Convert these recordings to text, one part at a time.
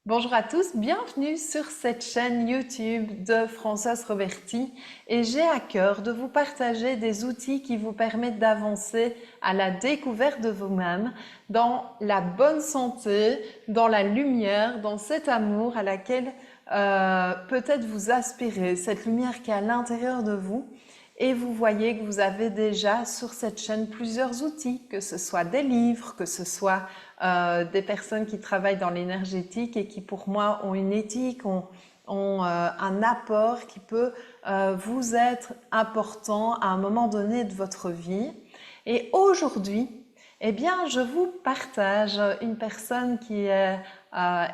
Bonjour à tous, bienvenue sur cette chaîne YouTube de Françoise Roberti et j'ai à cœur de vous partager des outils qui vous permettent d'avancer à la découverte de vous-même dans la bonne santé, dans la lumière, dans cet amour à laquelle peut-être vous aspirez, cette lumière qui est à l'intérieur de vous. Et vous voyez que vous avez déjà sur cette chaîne plusieurs outils, que ce soit des livres, que ce soit des personnes qui travaillent dans l'énergétique et qui pour moi ont une éthique, ont un apport qui peut vous être important à un moment donné de votre vie. Et aujourd'hui, eh bien, je vous partage une personne qui est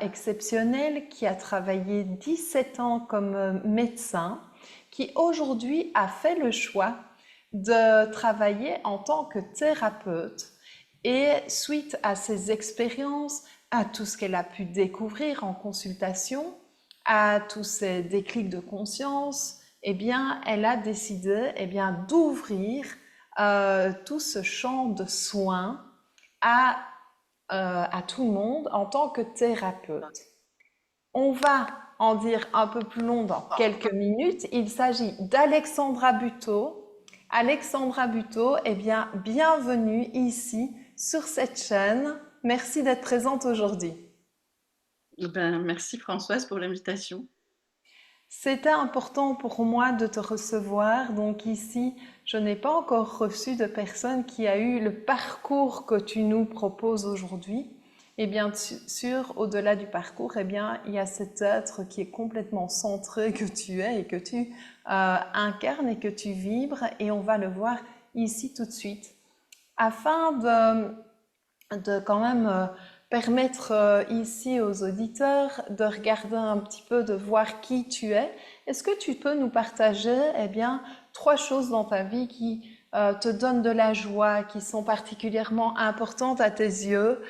exceptionnelle, qui a travaillé 17 ans comme médecin, qui aujourd'hui a fait le choix de travailler en tant que thérapeute. Et suite à ses expériences, à tout ce qu'elle a pu découvrir en consultation, à tous ces déclics de conscience, eh bien, elle a décidé d'ouvrir tout ce champ de soins à, à tout le monde en tant que thérapeute. On va en dire un peu plus long dans quelques minutes. Il s'agit d'Alexandra Buteau. Alexandra Buteau, eh bien, bienvenue ici sur cette chaîne. Merci d'être présente aujourd'hui. Merci Françoise pour l'invitation. C'était important pour moi de te recevoir. Donc ici, je n'ai pas encore reçu de personne qui a eu le parcours que tu nous proposes aujourd'hui. Et bien sûr, au-delà du parcours, eh bien, il y a cet être qui est complètement centré que tu es et que tu incarnes et que tu vibres. Et on va le voir ici tout de suite. Afin de quand même permettre ici aux auditeurs de regarder un petit peu, de voir qui tu es. Est-ce que tu peux nous partager trois choses dans ta vie qui te donnent de la joie, qui sont particulièrement importantes à tes yeux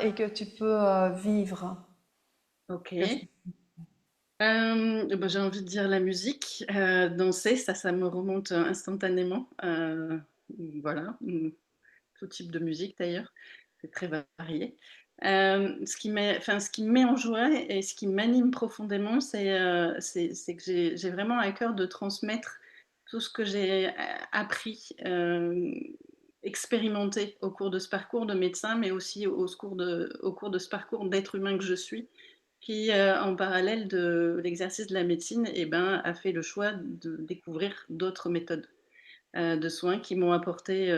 et que tu peux vivre? Ok. Que- J'ai envie de dire la musique, danser, ça me remonte instantanément. Voilà, tout type de musique d'ailleurs, c'est très varié. Ce qui me met en joie et ce qui m'anime profondément, c'est que j'ai vraiment à cœur de transmettre tout ce que j'ai appris, expérimenté au cours de ce parcours de médecin, mais aussi au cours de ce parcours d'être humain que je suis, qui, en parallèle de l'exercice de la médecine, a fait le choix de découvrir d'autres méthodes de soins qui m'ont apporté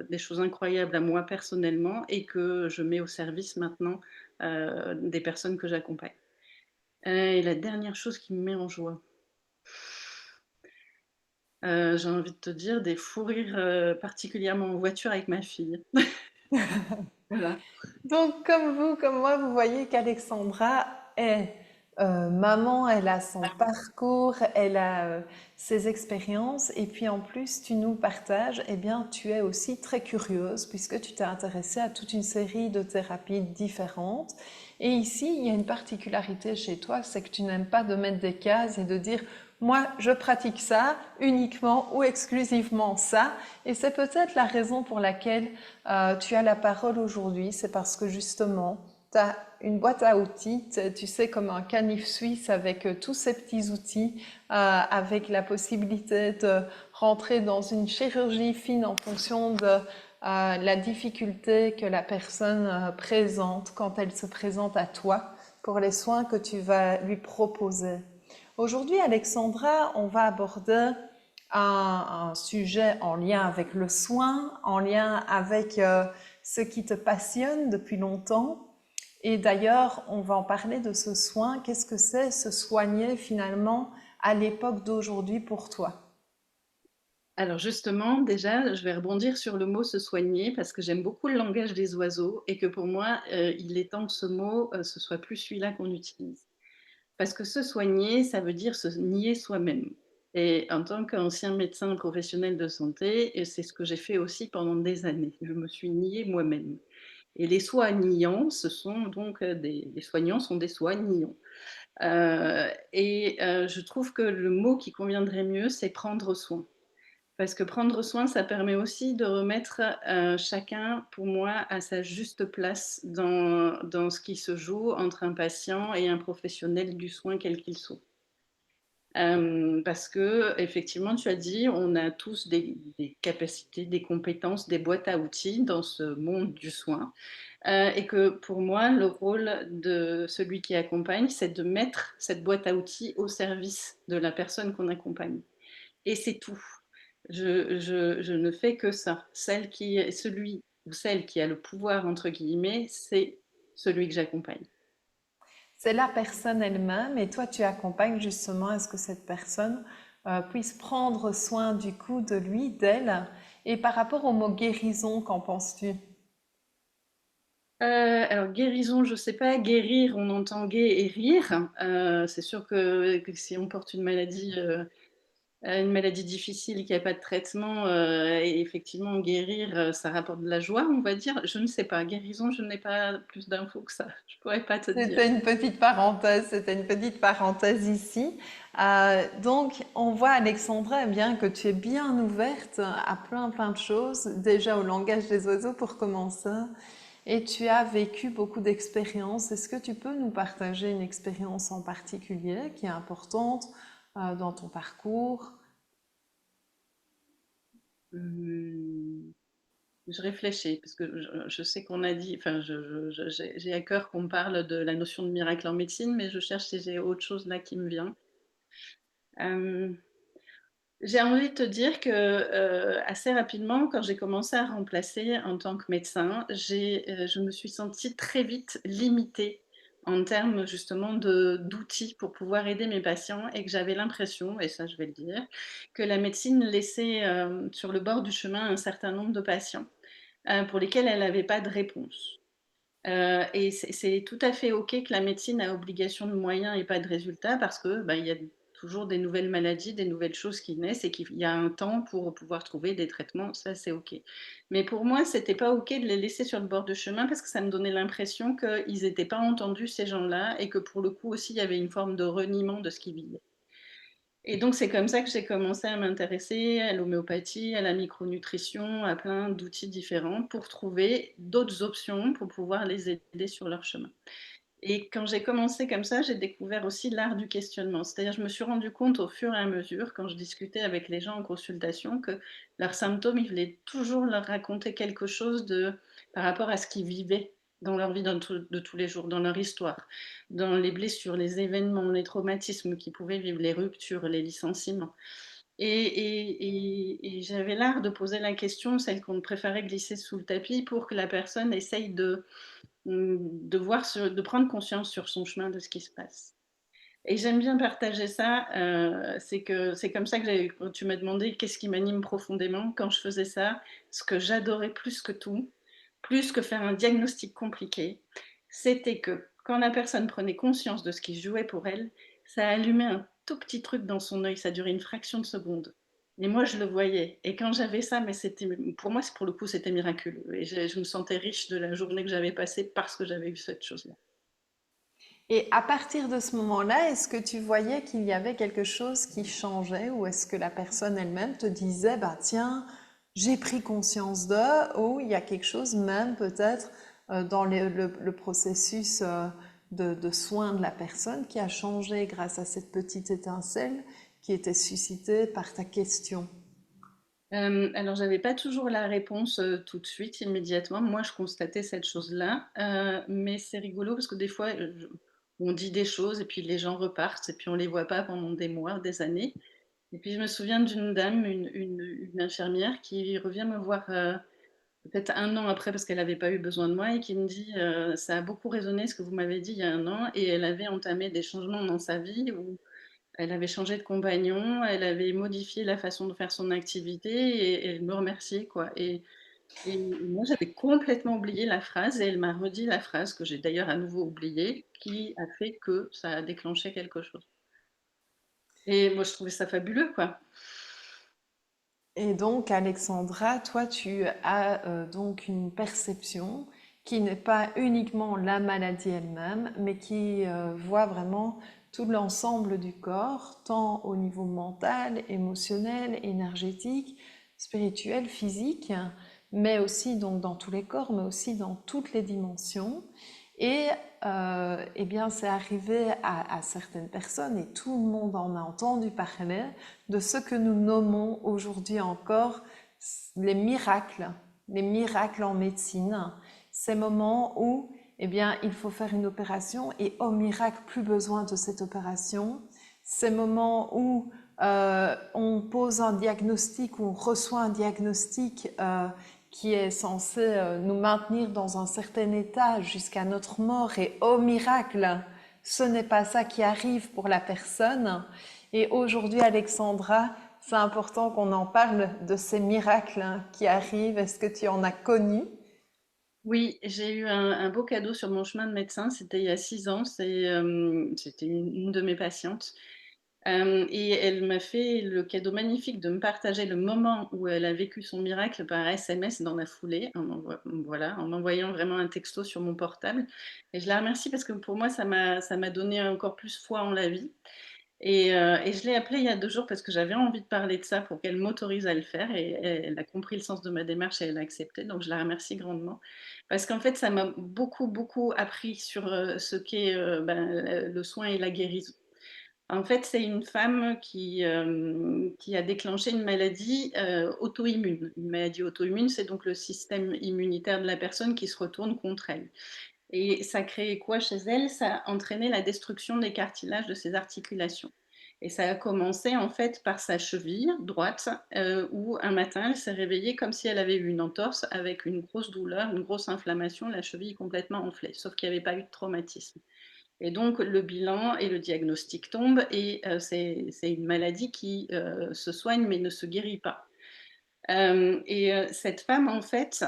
des choses incroyables à moi personnellement et que je mets au service maintenant des personnes que j'accompagne. Et la dernière chose qui me met en joie, j'ai envie de te dire des fous rires particulièrement en voiture avec ma fille. Voilà. Donc, comme vous, comme moi, vous voyez qu'Alexandra est maman, elle a son parcours, elle a ses expériences, et puis en plus, tu nous partages, eh bien, tu es aussi très curieuse, puisque tu t'es intéressée à toute une série de thérapies différentes. Et ici, il y a une particularité chez toi, c'est que tu n'aimes pas de mettre des cases et de dire, moi, je pratique ça uniquement ou exclusivement ça. Et c'est peut-être la raison pour laquelle tu as la parole aujourd'hui, c'est parce que justement, tu as une boîte à outils, tu sais, comme un canif suisse avec tous ces petits outils, avec la possibilité de rentrer dans une chirurgie fine en fonction de la difficulté que la personne présente quand elle se présente à toi pour les soins que tu vas lui proposer. Aujourd'hui, Alexandra, on va aborder un sujet en lien avec le soin, en lien avec ce qui te passionne depuis longtemps. Et d'ailleurs, on va en parler de ce soin. Qu'est-ce que c'est se soigner finalement à l'époque d'aujourd'hui pour toi? Alors justement, déjà, je vais rebondir sur le mot se soigner parce que j'aime beaucoup le langage des oiseaux et que pour moi, il est temps que ce mot, ce soit plus celui-là qu'on utilise. Parce que se soigner, ça veut dire se nier soi-même. Et en tant qu'ancien médecin professionnel de santé, et c'est ce que j'ai fait aussi pendant des années. Je me suis niée moi-même. Et les soignants, ce sont donc les soignants sont des soignants. Je trouve que le mot qui conviendrait mieux, c'est prendre soin. Parce que prendre soin, ça permet aussi de remettre, chacun, pour moi, à sa juste place dans ce qui se joue entre un patient et un professionnel du soin quel qu'il soit. Parce qu'effectivement, tu as dit, on a tous des capacités, des compétences, des boîtes à outils dans ce monde du soin. Et que pour moi, le rôle de celui qui accompagne, c'est de mettre cette boîte à outils au service de la personne qu'on accompagne. Et c'est tout. Je ne fais que ça. Celui ou celle qui a le pouvoir, entre guillemets, c'est celui que j'accompagne. C'est la personne elle-même et toi tu accompagnes justement à ce que cette personne puisse prendre soin du coup de lui, d'elle. Et par rapport au mot guérison, qu'en penses-tu? Alors guérison, je sais pas, guérir, on entend gai et rire. C'est sûr que si on porte une maladie difficile qui a pas de traitement, et effectivement guérir, ça rapporte de la joie, on va dire. Je ne sais pas, guérison, je n'ai pas plus d'infos que ça. Je pourrais pas te dire. C'était une petite parenthèse ici. Donc, on voit, Alexandra, eh bien, que tu es bien ouverte à plein de choses, déjà au langage des oiseaux pour commencer, et tu as vécu beaucoup d'expériences. Est-ce que tu peux nous partager une expérience en particulier qui est importante dans ton parcours? Mmh, je réfléchis parce que je sais qu'on a dit, enfin, j'ai à cœur qu'on parle de la notion de miracle en médecine, mais je cherche si j'ai autre chose là qui me vient. Hem, j'ai envie de te dire que, assez rapidement, quand j'ai commencé à remplacer en tant que médecin, je me suis sentie très vite limitée en termes justement d'outils pour pouvoir aider mes patients et que j'avais l'impression, et ça je vais le dire, que la médecine laissait, sur le bord du chemin un certain nombre de patients, pour lesquels elle n'avait pas de réponse. Et c'est tout à fait OK que la médecine a obligation de moyens et pas de résultats parce que, bah, il y a toujours des nouvelles maladies, des nouvelles choses qui naissent et qu'il y a un temps pour pouvoir trouver des traitements, ça c'est OK. Mais pour moi, c'était pas OK de les laisser sur le bord du chemin parce que ça me donnait l'impression qu'ils étaient pas entendus ces gens-là et que pour le coup aussi, il y avait une forme de reniement de ce qu'ils vivaient. Et donc, c'est comme ça que j'ai commencé à m'intéresser à l'homéopathie, à la micronutrition, à plein d'outils différents pour trouver d'autres options pour pouvoir les aider sur leur chemin. Et quand j'ai commencé comme ça, j'ai découvert aussi l'art du questionnement. C'est-à-dire, je me suis rendu compte au fur et à mesure, quand je discutais avec les gens en consultation, que leurs symptômes, ils voulaient toujours leur raconter quelque chose par rapport à ce qu'ils vivaient dans leur vie de tous les jours, dans leur histoire, dans les blessures, les événements, les traumatismes qu'ils pouvaient vivre, les ruptures, les licenciements. Et j'avais l'art de poser la question, celle qu'on préférait glisser sous le tapis, pour que la personne essaye de prendre conscience sur son chemin de ce qui se passe. Et j'aime bien partager ça, c'est que c'est comme ça que quand tu m'as demandé qu'est-ce qui m'anime profondément, quand je faisais ça, ce que j'adorais plus que tout, plus que faire un diagnostic compliqué, c'était que quand la personne prenait conscience de ce qui se jouait pour elle, ça allumait un tout petit truc dans son œil, ça durait une fraction de seconde. Et moi, je le voyais. Et quand j'avais ça, mais pour moi, pour le coup, c'était miraculeux. Et je me sentais riche de la journée que j'avais passée parce que j'avais eu cette chose-là. Et à partir de ce moment-là, est-ce que tu voyais qu'il y avait quelque chose qui changeait ou est-ce que la personne elle-même te disait, bah tiens, j'ai pris conscience de, ou il y a quelque chose même peut-être dans le processus de soin de la personne qui a changé grâce à cette petite étincelle qui était suscitée par ta question? Alors j'avais pas toujours la réponse, tout de suite, immédiatement. Moi, je constatais cette chose-là, mais c'est rigolo parce que des fois, on dit des choses et puis les gens repartent et puis on les voit pas pendant des mois, des années. Et puis je me souviens d'une dame, une infirmière qui revient me voir, peut-être 1 an après parce qu'elle avait pas eu besoin de moi et qui me dit: «Ça a beaucoup résonné ce que vous m'avez dit il y a 1 an», et elle avait entamé des changements dans sa vie où elle avait changé de compagnon, elle avait modifié la façon de faire son activité et elle me remerciait, quoi. Et moi, j'avais complètement oublié la phrase et elle m'a redit la phrase que j'ai d'ailleurs à nouveau oubliée, qui a fait que ça a déclenché quelque chose. Et moi, je trouvais ça fabuleux, quoi. Et donc, Alexandra, toi, tu as donc une perception qui n'est pas uniquement la maladie elle-même, mais qui voit vraiment tout l'ensemble du corps, tant au niveau mental, émotionnel, énergétique, spirituel, physique, mais aussi donc dans tous les corps, mais aussi dans toutes les dimensions. Et eh bien, c'est arrivé à certaines personnes, et tout le monde en a entendu parler, de ce que nous nommons aujourd'hui encore les miracles en médecine, ces moments où eh bien, il faut faire une opération et au miracle, plus besoin de cette opération. Ces moments où on pose un diagnostic, où on reçoit un diagnostic qui est censé nous maintenir dans un certain état jusqu'à notre mort et au miracle, ce n'est pas ça qui arrive pour la personne. Et aujourd'hui, Alexandra, c'est important qu'on en parle de ces miracles qui arrivent. Est-ce que tu en as connu? Oui, j'ai eu un beau cadeau sur mon chemin de médecin, c'était il y a 6 ans, c'était une de mes patientes, et elle m'a fait le cadeau magnifique de me partager le moment où elle a vécu son miracle par SMS dans la foulée, voilà, en m'envoyant vraiment un texto sur mon portable, et je la remercie parce que pour moi ça m'a donné encore plus foi en la vie. Et je l'ai appelée il y a 2 jours parce que j'avais envie de parler de ça pour qu'elle m'autorise à le faire, et elle a compris le sens de ma démarche et elle a accepté, donc je la remercie grandement. Parce qu'en fait, ça m'a beaucoup, beaucoup appris sur, ce qu'est, le soin et la guérison. En fait, c'est une femme qui a déclenché une maladie, auto-immune. Une maladie auto-immune, c'est donc le système immunitaire de la personne qui se retourne contre elle. Et ça créait quoi chez elle? Ça entraînait la destruction des cartilages de ses articulations. Et ça a commencé en fait par sa cheville droite, où un matin elle s'est réveillée comme si elle avait eu une entorse avec une grosse douleur, une grosse inflammation, la cheville complètement enflée, sauf qu'il n'y avait pas eu de traumatisme. Et donc le bilan et le diagnostic tombent, et c'est une maladie qui se soigne mais ne se guérit pas. Cette femme, en fait,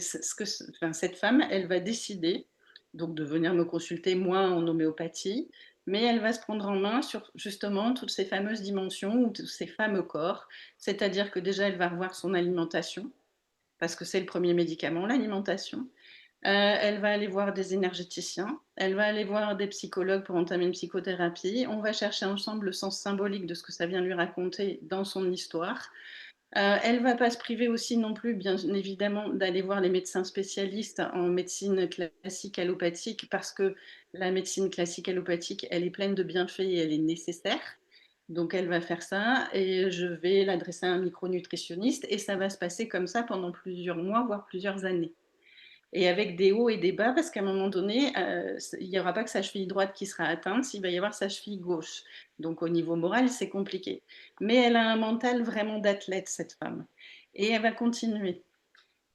cette femme, elle va décider donc de venir me consulter, moi, en homéopathie, mais elle va se prendre en main sur justement toutes ces fameuses dimensions ou tous ces fameux corps. C'est-à-dire que déjà, elle va revoir son alimentation, parce que c'est le premier médicament, l'alimentation. Elle va aller voir des énergéticiens, elle va aller voir des psychologues pour entamer une psychothérapie. On va chercher ensemble le sens symbolique de ce que ça vient lui raconter dans son histoire. Elle va pas se priver aussi non plus, bien évidemment, d'aller voir les médecins spécialistes en médecine classique allopathique, parce que la médecine classique allopathique, elle est pleine de bienfaits et elle est nécessaire. Donc elle va faire ça, et je vais l'adresser à un micronutritionniste, et ça va se passer comme ça pendant plusieurs mois, voire plusieurs années. Et avec des hauts et des bas, parce qu'à un moment donné, il n'y aura pas que sa cheville droite qui sera atteinte, il va y avoir sa cheville gauche. Donc au niveau moral, c'est compliqué. Mais elle a un mental vraiment d'athlète, cette femme. Et elle va continuer.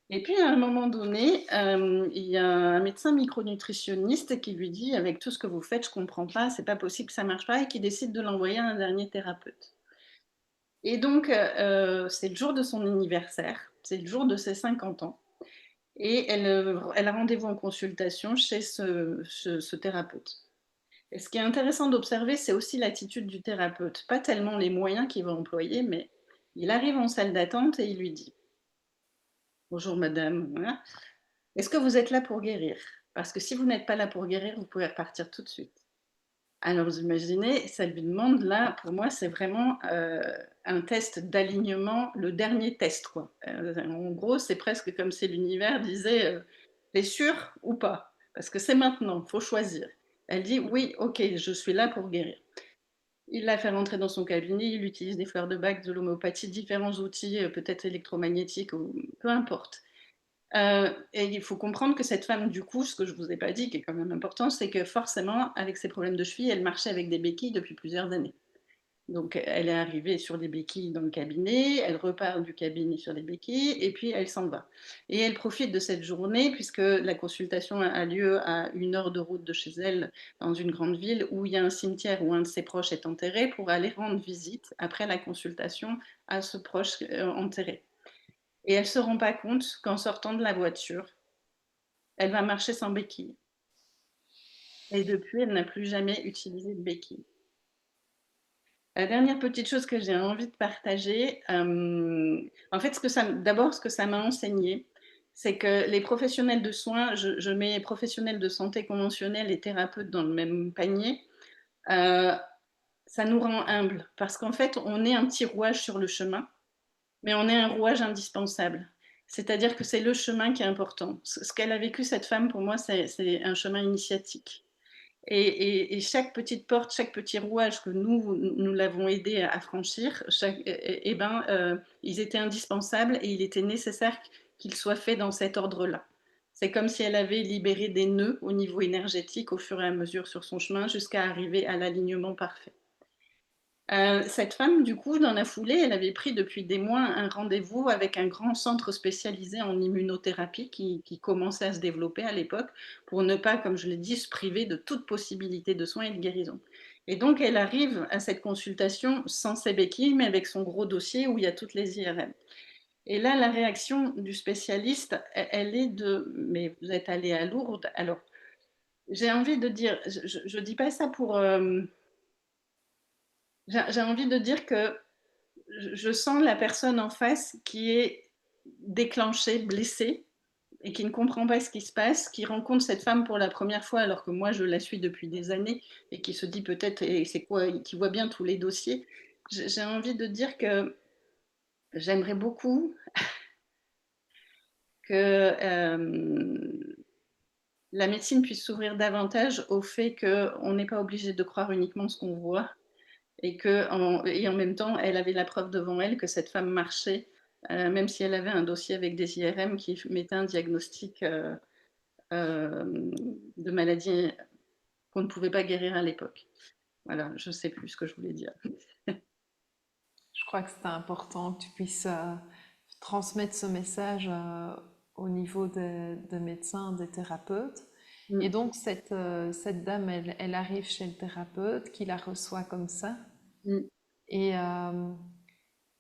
Et puis à un moment donné, il y a un médecin micronutritionniste qui lui dit: «Avec tout ce que vous faites, je ne comprends pas, c'est pas possible, ça ne marche pas», et qui décide de l'envoyer à un dernier thérapeute. Et donc, c'est le jour de son anniversaire, c'est le jour de ses 50 ans. Et elle a rendez-vous en consultation chez ce thérapeute. Et ce qui est intéressant d'observer, c'est aussi l'attitude du thérapeute. Pas tellement les moyens qu'il va employer, mais il arrive en salle d'attente et il lui dit: «Bonjour madame, voilà. Est-ce que vous êtes là pour guérir? Parce que si vous n'êtes pas là pour guérir, vous pouvez repartir tout de suite». Alors vous imaginez, ça lui demande là, pour moi, c'est vraiment un test d'alignement, le dernier test, quoi. En gros, c'est presque comme si l'univers disait: «Tu sûr ou pas? Parce que c'est maintenant, il faut choisir». Elle dit: «Oui, OK, je suis là pour guérir». Il la fait rentrer dans son cabinet, il utilise des fleurs de bac, de l'homéopathie, différents outils, peut-être électromagnétiques ou peu importe. Et il faut comprendre que cette femme, du coup, ce que je vous ai pas dit, qui est quand même important, c'est que forcément, avec ses problèmes de cheville, elle marchait avec des béquilles depuis plusieurs années. Donc elle est arrivée sur des béquilles dans le cabinet, elle repart du cabinet sur des béquilles et puis elle s'en va. Et elle profite de cette journée, puisque la consultation a lieu à 1 heure de route de chez elle, dans une grande ville où il y a un cimetière où un de ses proches est enterré, pour aller rendre visite après la consultation à ce proche enterré. Et elle ne se rend pas compte qu'en sortant de la voiture, elle va marcher sans béquille. Et depuis, elle n'a plus jamais utilisé de béquille. La dernière petite chose que j'ai envie de partager, en fait, ce que ça m'a enseigné, c'est que les professionnels de soins, je mets professionnels de santé conventionnels et thérapeutes dans le même panier, heu, ça nous rend humbles parce qu'en fait, on est un petit rouage sur le chemin, mais on est un rouage indispensable. C'est-à-dire que c'est le chemin qui est important. Ce qu'elle a vécu cette femme, pour moi, c'est un chemin initiatique. Et chaque petite porte, chaque petit rouage que nous l'avons aidé à franchir, ils étaient indispensables et il était nécessaire qu'ils soient faits dans cet ordre-là. C'est comme si elle avait libéré des nœuds au niveau énergétique au fur et à mesure sur son chemin jusqu'à arriver à l'alignement parfait. Cette femme, du coup, dans la foulée, elle avait pris depuis des mois un rendez-vous avec un grand centre spécialisé en immunothérapie qui commençait à se développer à l'époque, pour ne pas, comme je l'ai dit, se priver de toute possibilité de soins et de guérison. Et donc, elle arrive à cette consultation sans ses béquilles, mais avec son gros dossier où il y a toutes les IRM. Et là, la réaction du spécialiste, elle est de: «Mais vous êtes allé à Lourdes?» Alors, j'ai envie de dire, je dis pas ça pour, j'ai envie de dire que je sens la personne en face qui est déclenchée, blessée et qui ne comprend pas ce qui se passe, qui rencontre cette femme pour la première fois alors que moi je la suis depuis des années et qui se dit peut-être: «Et c'est quoi?» qui voit bien tous les dossiers. J'ai envie de dire que j'aimerais beaucoup que, la médecine puisse s'ouvrir davantage au fait qu'on n'est pas obligé de croire uniquement ce qu'on voit. Et en même temps, elle avait la preuve devant elle que cette femme marchait, même si elle avait un dossier avec des IRM qui mettait un diagnostic, de maladie qu'on ne pouvait pas guérir à l'époque. Voilà, je ne sais plus ce que je voulais dire. Je crois que c'est important que tu puisses transmettre ce message au niveau des médecins, des thérapeutes. Et Mmh, donc, cette dame, elle arrive chez le thérapeute qui la reçoit comme ça. mmh, Et, euh,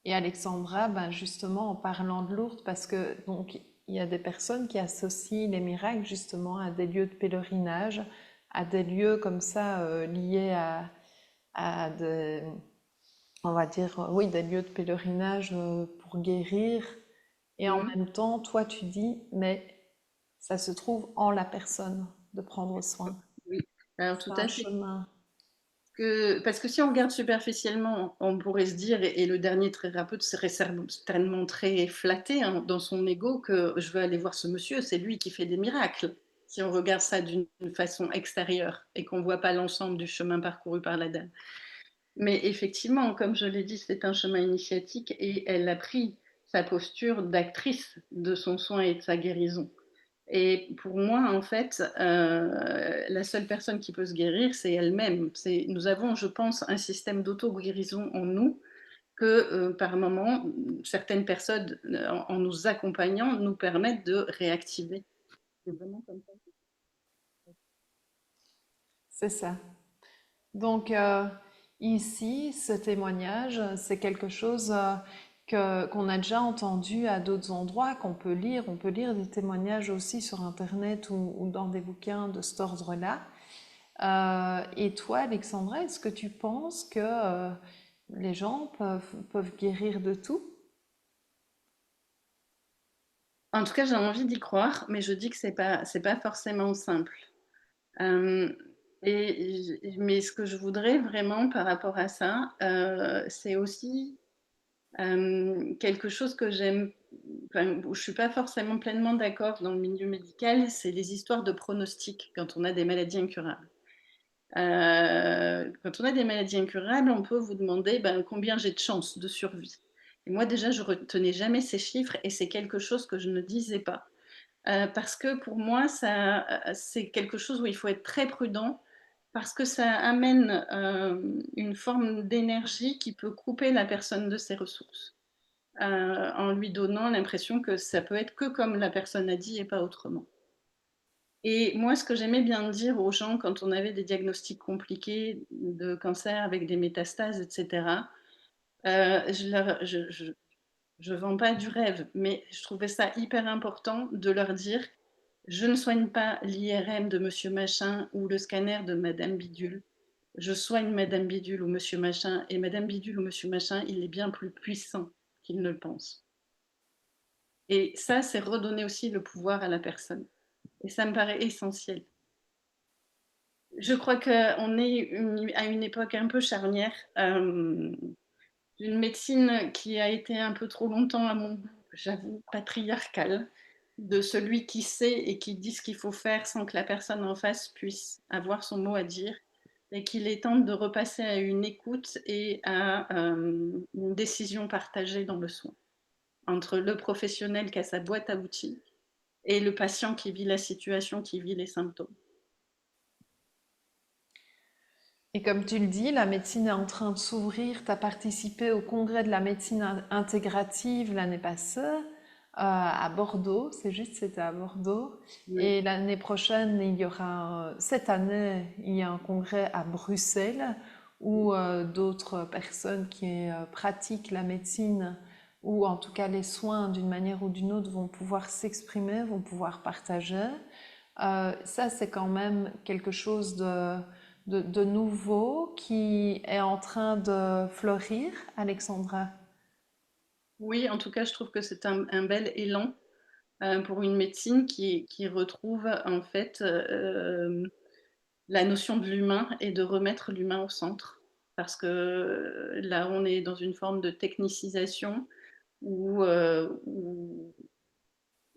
et Alexandra, ben justement, en parlant de Lourdes, parce que donc il y a des personnes qui associent les miracles justement à des lieux de pèlerinage, à des lieux comme ça liés à des, on va dire, oui, des lieux de pèlerinage pour guérir. Et en mmh, même temps, toi, tu dis, mais ça se trouve en la personne de prendre soin. oui. Alors C'est tout un à fait. chemin. Parce que si on regarde superficiellement, on pourrait se dire, et le dernier thérapeute serait certainement très flatté, hein, dans son ego, que je veux aller voir ce monsieur, c'est lui qui fait des miracles. Si on regarde ça d'une façon extérieure et qu'on ne voit pas l'ensemble du chemin parcouru par la dame. Mais effectivement, comme je l'ai dit, c'est un chemin initiatique et elle a pris sa posture d'actrice de son soin et de sa guérison. Et pour moi, en fait, la seule personne qui peut se guérir, c'est elle-même. Nous avons, je pense, un système d'auto-guérison en nous que, par moment, certaines personnes, en nous accompagnant, nous permettent de réactiver. C'est vraiment comme ça. C'est ça. Donc ici, ce témoignage, c'est quelque chose qu'on a déjà entendu à d'autres endroits, qu'on peut lire. On peut lire des témoignages aussi sur Internet ou dans des bouquins de cet ordre-là. Et toi, Alexandra, est-ce que tu penses que les gens peuvent guérir de tout? En tout cas, j'ai envie d'y croire, mais je dis que c'est pas forcément simple. Hem mais ce que je voudrais vraiment par rapport à ça, c'est aussi, quelque chose que j'aime, enfin, où je suis pas forcément pleinement d'accord dans le milieu médical, c'est les histoires de pronostics quand on a des maladies incurables. Quand on a des maladies incurables, on peut vous demander, ben, combien j'ai de chances de survie. Et moi déjà, je retenais jamais ces chiffres et c'est quelque chose que je ne disais pas. Parce que pour moi, c'est quelque chose où il faut être très prudent parce que ça amène, une forme d'énergie qui peut couper la personne de ses ressources, en lui donnant l'impression que ça peut être que comme la personne a dit et pas autrement. Et moi, ce que j'aimais bien dire aux gens quand on avait des diagnostics compliqués de cancer avec des métastases et cetera, je vends pas du rêve, mais je trouvais ça hyper important de leur dire: «Je ne soigne pas l'IRM de monsieur machin ou le scanner de madame bidule. Je soigne madame bidule ou monsieur machin et madame bidule ou monsieur machin, il est bien plus puissant qu'il ne le pense». et ça, c'est redonner aussi le pouvoir à la personne et ça me paraît essentiel. Je crois qu'on est à une époque un peu charnière, d'une médecine qui a été un peu trop longtemps, à mon goût, j'avoue, patriarcale, de celui qui sait et qui dit ce qu'il faut faire sans que la personne en face puisse avoir son mot à dire, et qu'il est temps de repasser à une écoute et à une décision partagée dans le soin, entre le professionnel qui a sa boîte à outils et le patient qui vit la situation, qui vit les symptômes. Et comme tu le dis, la médecine est en train de s'ouvrir. Tu as participé au congrès de la médecine intégrative l'année passée à Bordeaux. C'est juste, c'était à Bordeaux. Oui. Et l'année prochaine, il y aura, cette année, il y a un congrès à Bruxelles où d'autres personnes qui pratiquent la médecine ou en tout cas les soins d'une manière ou d'une autre vont pouvoir s'exprimer, vont pouvoir partager. Ça, c'est quand même quelque chose de nouveau qui est en train de fleurir, Alexandra. Oui, en tout cas, je trouve que c'est un bel élan pour une médecine qui retrouve en fait la notion de l'humain et de remettre l'humain au centre. Parce que là, on est dans une forme de technicisation où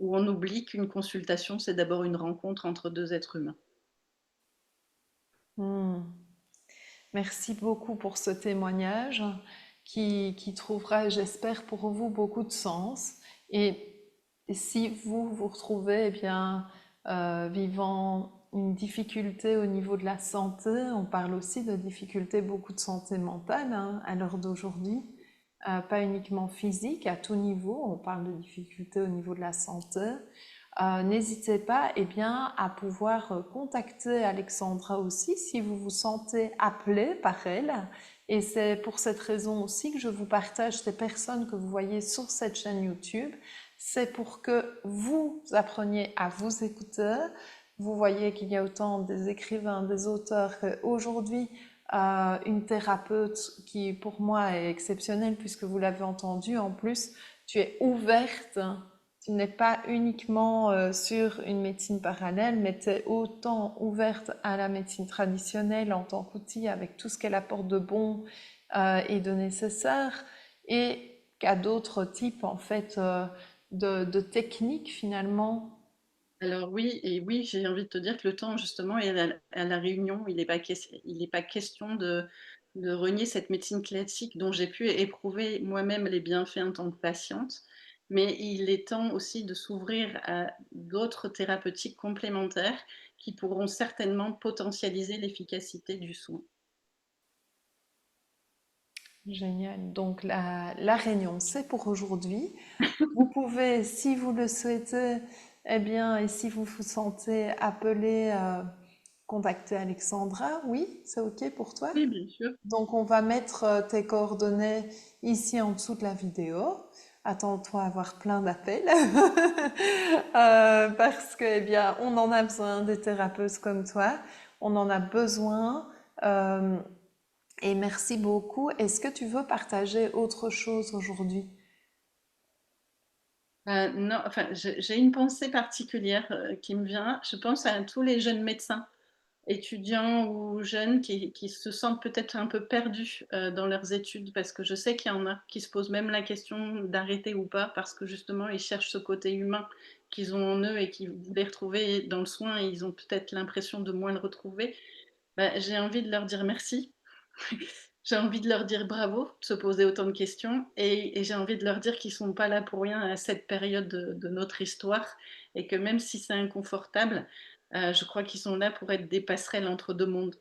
où on oublie qu'une consultation, c'est d'abord une rencontre entre deux êtres humains. Hmm. Merci beaucoup pour ce témoignage qui trouvera, j'espère, pour vous beaucoup de sens. Et si vous vous retrouvez eh bien, vivant une difficulté au niveau de la santé, on parle aussi de difficultés beaucoup de santé mentale hein, à l'heure d'aujourd'hui, pas uniquement physique, à tout niveau, on parle de difficultés au niveau de la santé. N'hésitez pas eh bien, à pouvoir contacter Alexandra aussi si vous vous sentez appelé par elle. Et c'est pour cette raison aussi que je vous partage ces personnes que vous voyez sur cette chaîne YouTube. C'est pour que vous appreniez à vous écouter. Vous voyez qu'il y a autant des écrivains, des auteurs qu'aujourd'hui, une thérapeute qui pour moi est exceptionnelle puisque vous l'avez entendu. En plus, tu es ouverte, tu n'es pas uniquement sur une médecine parallèle, mais tu es autant ouverte à la médecine traditionnelle en tant qu'outil avec tout ce qu'elle apporte de bon et de nécessaire, et qu'à d'autres types en fait de techniques finalement. Alors oui, et oui, j'ai envie de te dire que le temps justement est à la réunion. Il n'est pas question de renier cette médecine classique dont j'ai pu éprouver moi-même les bienfaits en tant que patiente, mais il est temps aussi de s'ouvrir à d'autres thérapeutiques complémentaires qui pourront certainement potentialiser l'efficacité du soin. Génial. Donc la réunion, c'est pour aujourd'hui. Vous pouvez, si vous le souhaitez, eh bien, et si vous vous sentez appelé, contacter Alexandra. Oui, c'est OK pour toi? Oui, bien sûr. Donc, on va mettre tes coordonnées ici en dessous de la vidéo. Attends-toi à avoir plein d'appels parce que, eh bien, on en a besoin des thérapeutes comme toi. On en a besoin. Euh, et merci beaucoup. Est-ce que tu veux partager autre chose aujourd'hui? Non, enfin, j'ai une pensée particulière qui me vient. Je pense à tous les jeunes médecins étudiants ou jeunes qui se sentent peut-être un peu perdus dans leurs études, parce que je sais qu'il y en a qui se posent même la question d'arrêter ou pas, parce que justement ils cherchent ce côté humain qu'ils ont en eux et qu'ils voulaient retrouver dans le soin, et ils ont peut-être l'impression de moins le retrouver. Bah, j'ai envie de leur dire merci. J'ai envie de leur dire bravo de se poser autant de questions, et j'ai envie de leur dire qu'ils ne sont pas là pour rien à cette période de notre histoire, et que même si c'est inconfortable, je crois qu'ils sont là pour être des passerelles entre deux mondes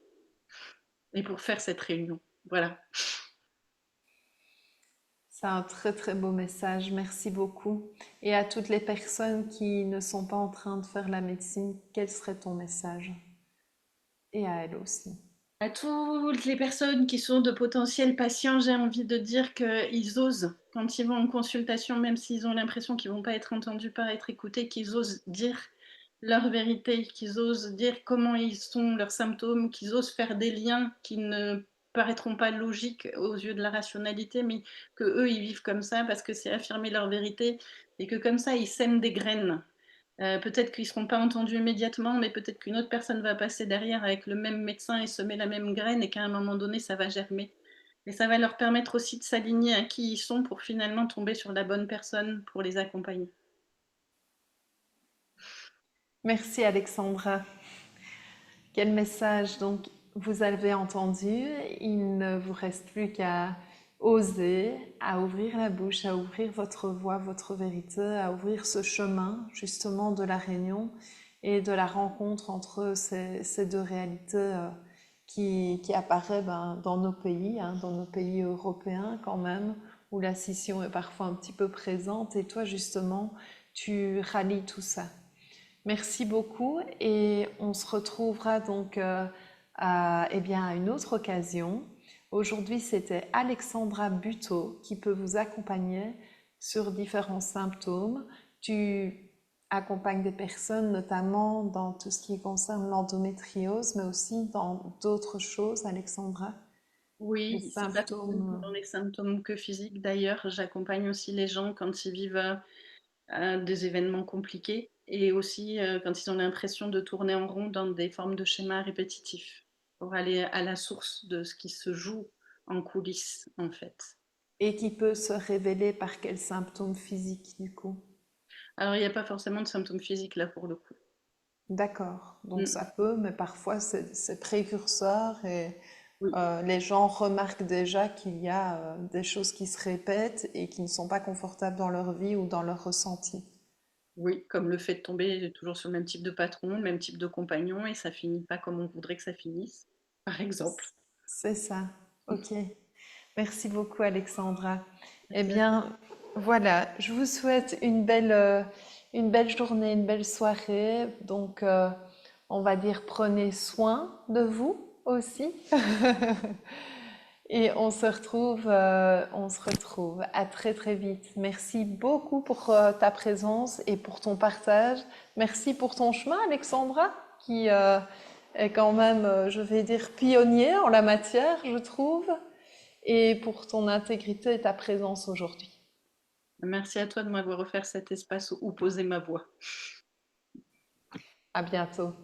et pour faire cette réunion. Voilà. C'est un très très beau message, merci beaucoup. Et à toutes les personnes qui ne sont pas en train de faire la médecine, quel serait ton message? Et à elles aussi. À toutes les personnes qui sont de potentiels patients, j'ai envie de dire qu'ils osent, quand ils vont en consultation, même s'ils ont l'impression qu'ils ne vont pas être entendus, pas être écoutés, qu'ils osent dire leur vérité, qu'ils osent dire comment ils sont, leurs symptômes, qu'ils osent faire des liens paraîtront pas logiques aux yeux de la rationalité, mais que eux ils vivent comme ça parce que c'est affirmer leur vérité et que comme ça, ils sèment des graines. Peut-être qu'ils ne seront pas entendus immédiatement, mais peut-être qu'une autre personne va passer derrière avec le même médecin et semer la même graine et qu'à un moment donné, ça va germer. Et ça va leur permettre aussi de s'aligner à qui ils sont pour finalement tomber sur la bonne personne pour les accompagner. Merci Alexandra. Quel message donc vous avez entendu. Il ne vous reste plus qu'à oser, à ouvrir la bouche, à ouvrir votre voix, votre vérité, à ouvrir ce chemin justement de la réunion et de la rencontre entre ces deux réalités qui apparaît dans nos pays, hein, dans nos pays européens quand même, où la scission est parfois un petit peu présente. Et toi justement, tu rallies tout ça. Merci beaucoup et on se retrouvera donc eh bien, à une autre occasion. Aujourd'hui, c'était Alexandra Buteau qui peut vous accompagner sur différents symptômes. Tu accompagnes des personnes notamment dans tout ce qui concerne l'endométriose, mais aussi dans d'autres choses, Alexandra, les Oui, c'est pas forcément symptômes. dans les symptômes que physiques. D'ailleurs, j'accompagne aussi les gens quand ils vivent des événements compliqués et aussi quand ils ont l'impression de tourner en rond dans des formes de schémas répétitifs pour aller à la source de ce qui se joue en coulisses, en fait. Et qui peut se révéler par quels symptômes physiques du coup? Alors, il n'y a pas forcément de symptômes physiques là pour le coup. D'accord, donc Mm. ça peut, mais parfois c'est précurseur et Oui, les gens remarquent déjà qu'il y a des choses qui se répètent et qui ne sont pas confortables dans leur vie ou dans leur ressenti. oui, comme le fait de tomber toujours sur le même type de patron, le même type de compagnon, et ça finit pas comme on voudrait que ça finisse, par exemple. C'est ça, ok. Merci beaucoup Alexandra. Eh Merci à toi. bien, voilà, je vous souhaite une belle journée, une belle soirée. Donc, on va dire prenez soin de vous aussi. Et on se retrouve à très très vite. Merci beaucoup pour ta présence et pour ton partage. Merci pour ton chemin, Alexandra, qui est quand même, je vais dire, pionnier en la matière, je trouve, et pour ton intégrité et ta présence aujourd'hui. Merci à toi de m'avoir offert cet espace où poser ma voix. À bientôt.